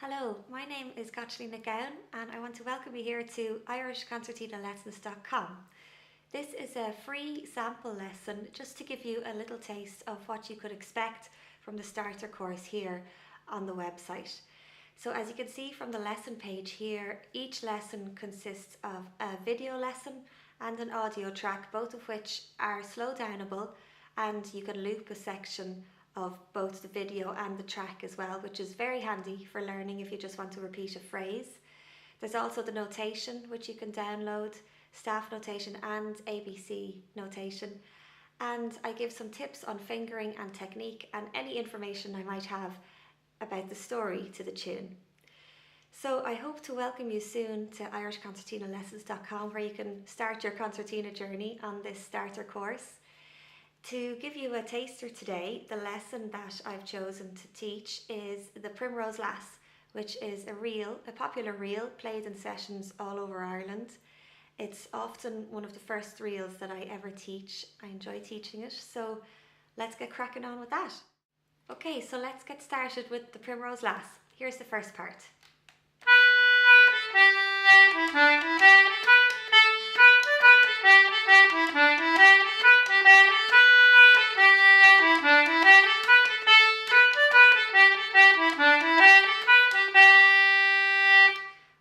Hello, my name is Caitlín Nic Gabhann and I want to welcome you here to irishconcertinalessons.com. This is a free sample lesson just to give you a little taste of what you could expect from the starter course here on the website. So as you can see from the lesson page here, each lesson consists of a video lesson and an audio track, both of which are slow downable, and you can loop a section of both the video and the track as well, which is very handy for learning if you just want to repeat a phrase. There's also the notation which you can download, staff notation and ABC notation, and I give some tips on fingering and technique and any information I might have about the story to the tune. So I hope to welcome you soon to irishconcertinalessons.com, where you can start your concertina journey on this starter course. To give you a taster today, the lesson that I've chosen to teach is the Primrose Lass, which is a popular reel played in sessions all over Ireland. It's often one of the first reels that I ever teach. I enjoy teaching it, so let's get cracking on with that. Okay, so let's get started with the Primrose Lass. Here's the first part.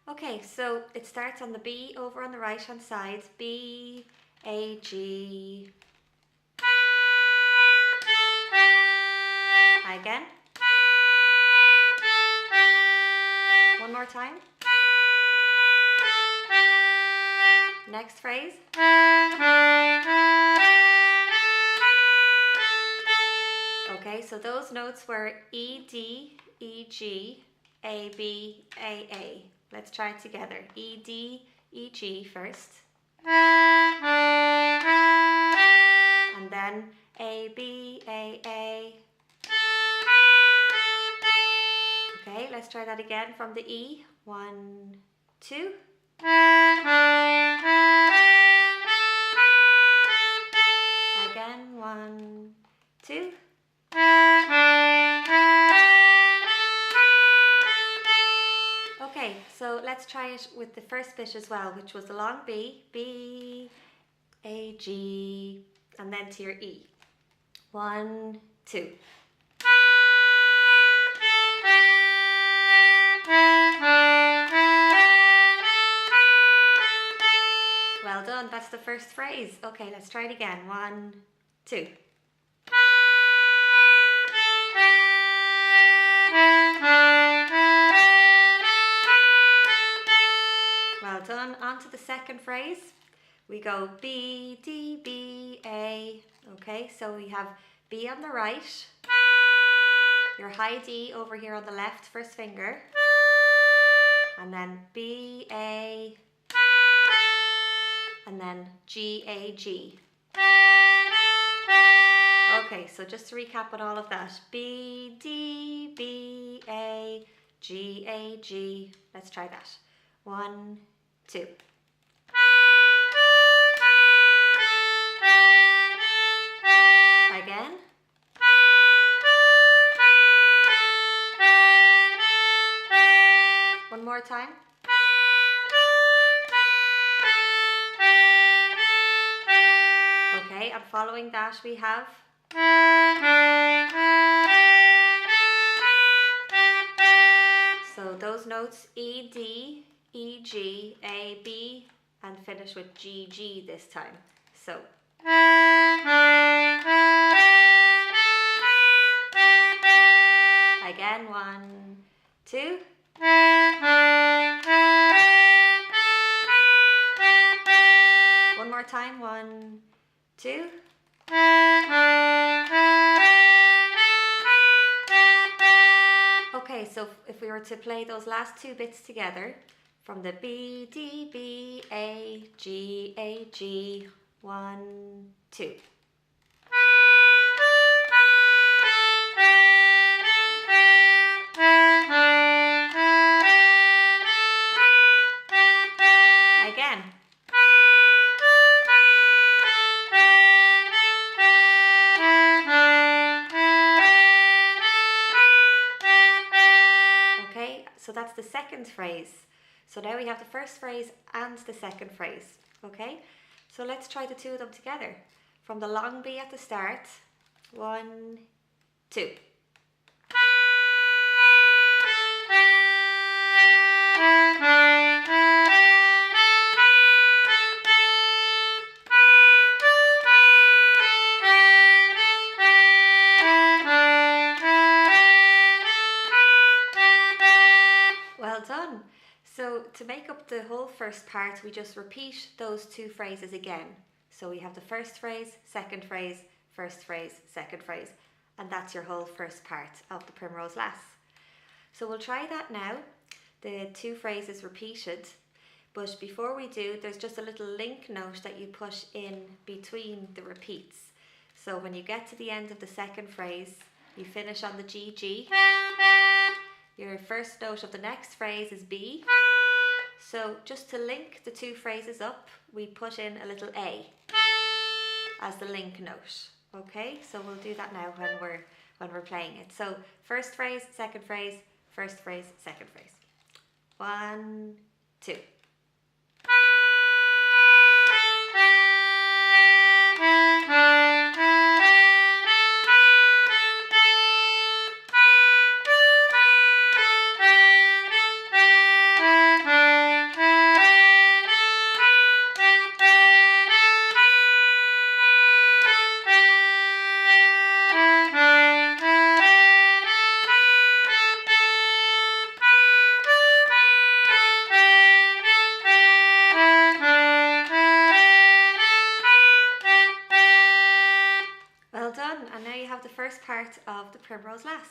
Okay, so it starts on the B over on the right hand side. B, A, G. Again. One more time. Next phrase. Okay, so those notes were E, D, E, G, A, B, A, A. Let's try it together. E, D, E, G first. And then A, B, A, A. Okay, let's try that again from the E. 1, 2. Again, 1, 2. Okay, so let's try it with the first bit as well, which was the long B. B, A, G, and then to your E. 1, 2. Well done, that's the first phrase. Okay, let's try it again. 1, 2. Well done. On to the second phrase. We go B, D, B, A. Okay, so we have B on the right, your high D over here on the left, first finger, and then B, A, and then G, A, G. Okay, so just to recap on all of that. B, D, B, A, G, A, G. Let's try that. 1, 2. Again. One more time. Okay, and following that we have so those notes E, D, E, G, A, B, and finish with G, G this time. So again, 1, 2. One more time, 1, 2. Okay, so if we were to play those last two bits together, from the B, D, B, A, G, 1, 2. Again. So that's the second phrase. So now we have the first phrase and the second phrase. Okay, so let's try the two of them together. From the long B at the start, 1, 2. Well done. So to make up the whole first part, we just repeat those two phrases again. So we have the first phrase, second phrase, first phrase, second phrase, and that's your whole first part of the Primrose Lass. So we'll try that now. The two phrases repeated, but before we do, there's just a little link note that you put in between the repeats. So when you get to the end of the second phrase, you finish on the G, G. Your first note of the next phrase is B. So just to link the two phrases up, we put in a little A as the link note. Okay, so we'll do that now when we're playing it. So first phrase, second phrase, first phrase, second phrase. 1, 2. Well done, and now you have the first part of the Primrose Lass.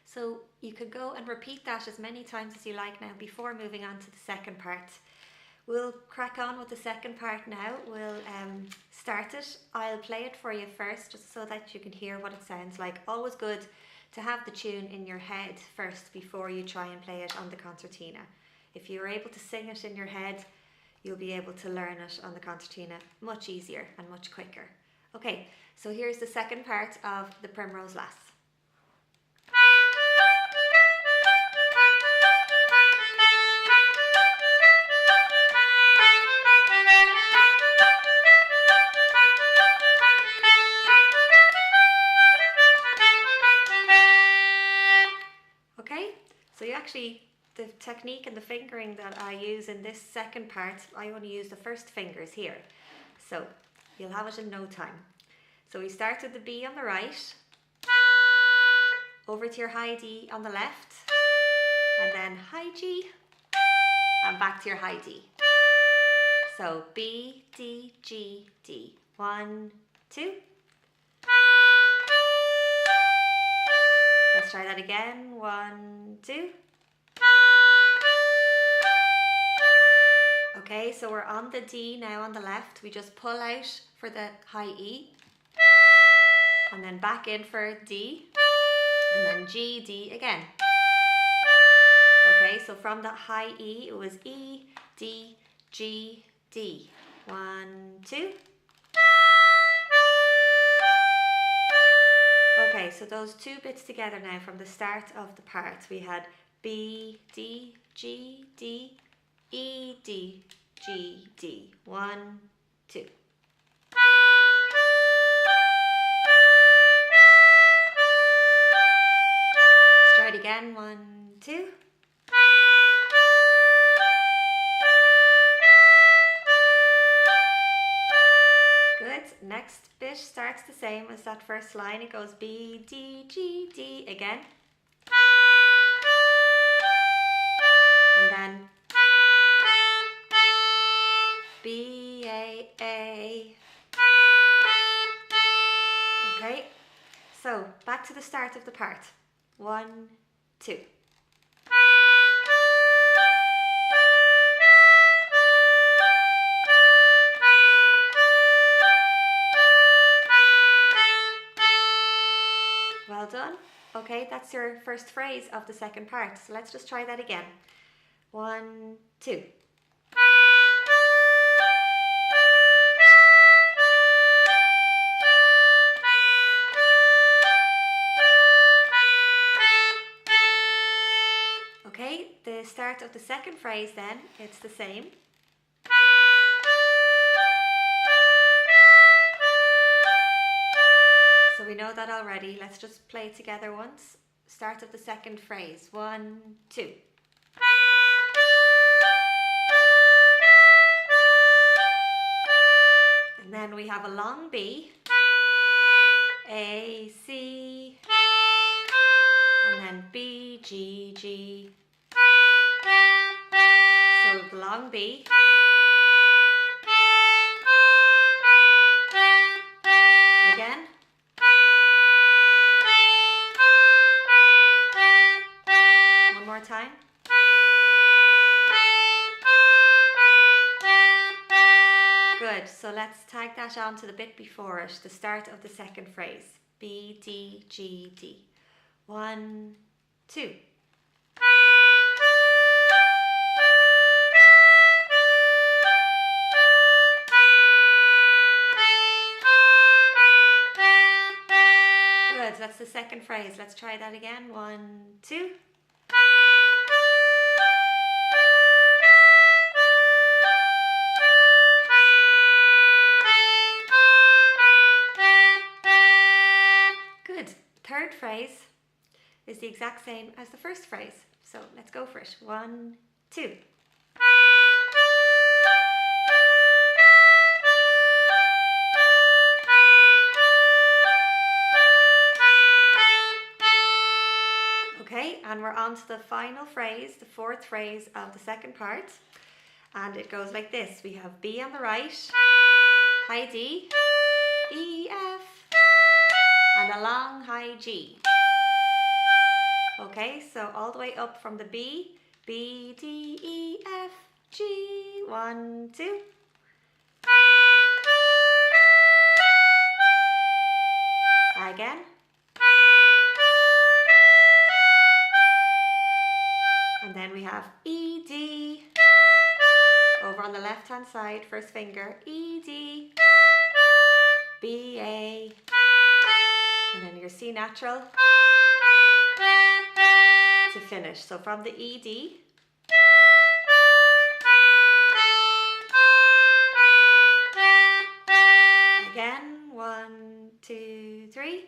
So you could go and repeat that as many times as you like now before moving on to the second part. We'll crack on with the second part now. We'll start it. I'll play it for you first just so that you can hear what it sounds like. Always good to have the tune in your head first before you try and play it on the concertina. If you're able to sing it in your head, you'll be able to learn it on the concertina much easier and much quicker. Okay, so here's the second part of the Primrose Lass. Okay, so the technique and the fingering that I use in this second part, I only use the first fingers here. So you'll have it in no time. So we start with the B on the right, over to your high D on the left, and then high G, and back to your high D. So B, D, G, D. 1, 2. Let's try that again. 1, 2. Okay, so we're on the D now on the left. We just pull out for the high E, and then back in for D, and then G, D again. Okay, so from that high E, it was E, D, G, D. 1, 2. Okay, so those two bits together now from the start of the part. We had B, D, G, D, E, D, G, D. 1, 2. Let's try it again. 1, 2. Good. Next bit starts the same as that first line. It goes B, D, G, D again. And then B, A, A. Okay, so back to the start of the part. 1, 2. Well done. Okay, that's your first phrase of the second part. So let's just try that again. 1, 2. Okay, the start of the second phrase then, it's the same. So we know that already. Let's just play it together once. Start of the second phrase. 1, 2. And then we have a long B. A, C, and then B, G, G. So the long B. Again. One more time. Good, so let's tag that on to the bit before it, the start of the second phrase. B, D, G, D. 1, 2. Good, that's the second phrase. Let's try that again. 1, 2. Third phrase is the exact same as the first phrase. So let's go for it. 1, 2. Okay, and we're on to the final phrase, the fourth phrase of the second part. And it goes like this. We have B on the right, high D, E, F, and a long high G. Okay, so all the way up from the B, B, D, E, F, G. 1, 2. Again. And then we have E, D. Over on the left hand side, first finger, E, D, B, A. And then your C natural to finish. So from the E, D. Again, 1, 2, 3.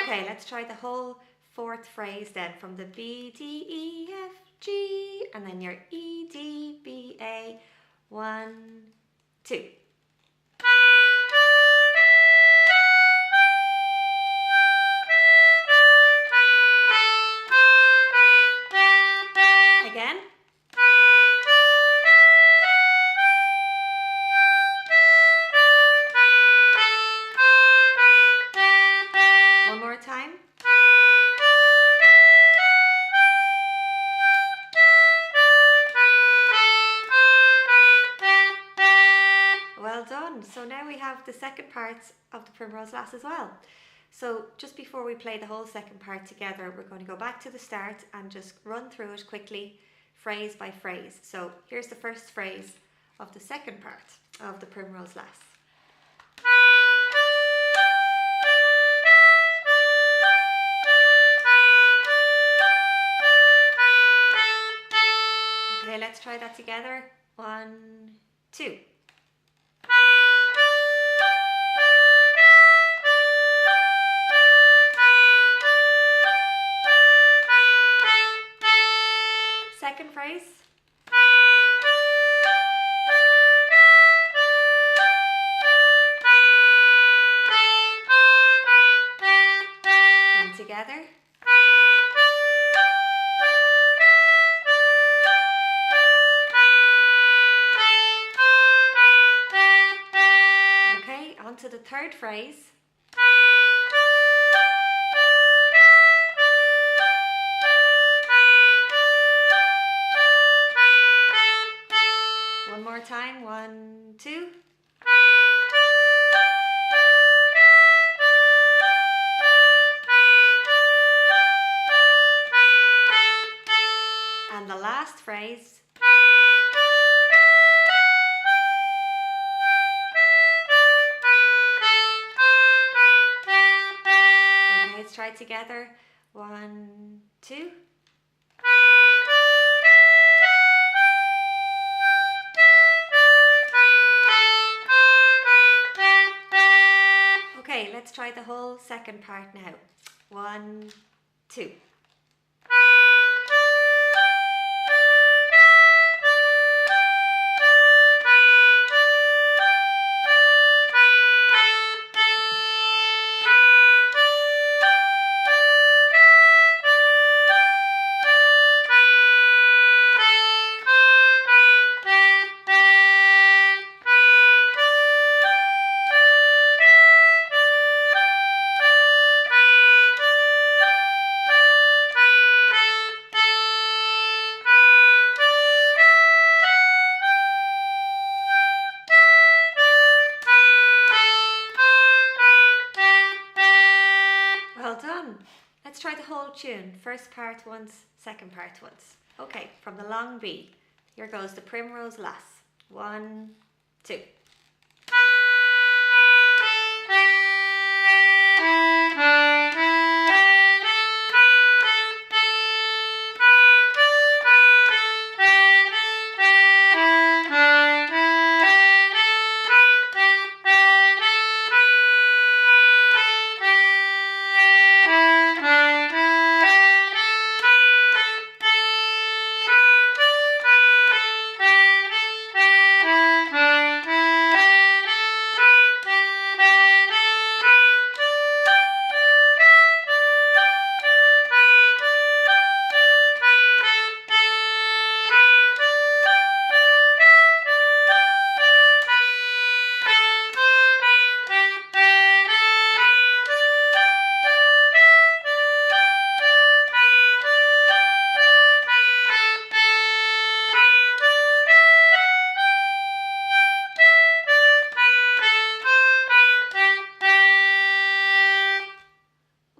Okay, let's try the whole fourth phrase then. From the B, D, E, F, G. And then your E, D, B, A. 1, 2. Again. One more time. Well done. So now we have the second part of the Primrose Lass as well. So just before we play the whole second part together, we're going to go back to the start and just run through it quickly, phrase by phrase. So here's the first phrase of the second part of the Primrose Lass. Okay, let's try that together. 1, 2. Second phrase. And together. Okay, on to the third phrase. One more time. 1, 2. And the last phrase. try together. 1, 2. Okay, let's try the whole second part now. 1, 2. Well done. Let's try the whole tune. First part once, second part once. Okay, from the long B. Here goes the Primrose Lass. 1, 2.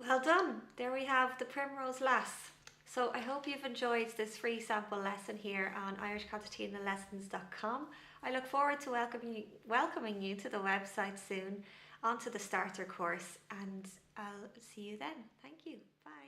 Well done. There we have the Primrose Lass. So I hope you've enjoyed this free sample lesson here on irishconcertinalessons.com. I look forward to welcoming you to the website soon, onto the starter course, and I'll see you then. Thank you. Bye.